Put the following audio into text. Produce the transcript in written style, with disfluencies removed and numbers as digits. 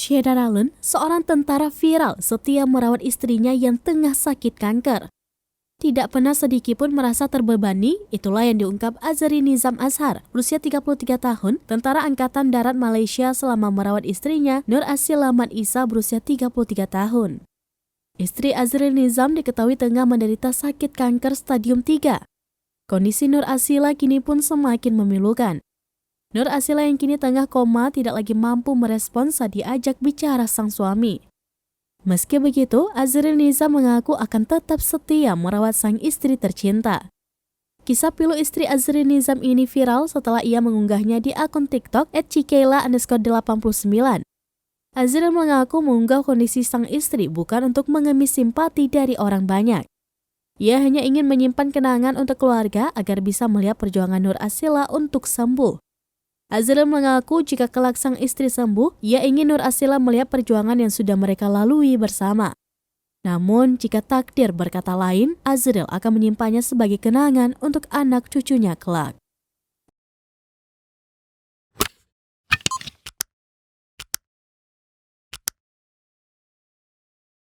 Syeda Ralun, seorang tentara viral setia merawat istrinya yang tengah sakit kanker. Tidak pernah sedikitpun merasa terbebani, itulah yang diungkap Azari Nizam Azhar, berusia 33 tahun, tentara Angkatan Darat Malaysia selama merawat istrinya, Nur Asila Ahmad Isa berusia 33 tahun. Istri Azri Nizam diketahui tengah menderita sakit kanker stadium 3. Kondisi Nur Asila kini pun semakin memilukan. Nur Asila yang kini tengah koma tidak lagi mampu merespon saat diajak bicara sang suami. Meski begitu, Azril Nizam mengaku akan tetap setia merawat sang istri tercinta. Kisah pilu istri Azril Nizam ini viral setelah ia mengunggahnya di akun TikTok @cikeila_89. Azril mengaku mengunggah kondisi sang istri bukan untuk mengemis simpati dari orang banyak. Ia hanya ingin menyimpan kenangan untuk keluarga agar bisa melihat perjuangan Nur Asila untuk sembuh. Azril mengaku jika kelak sang istri sembuh, ia ingin Nur Asila melihat perjuangan yang sudah mereka lalui bersama. Namun, jika takdir berkata lain, Azril akan menyimpannya sebagai kenangan untuk anak cucunya kelak.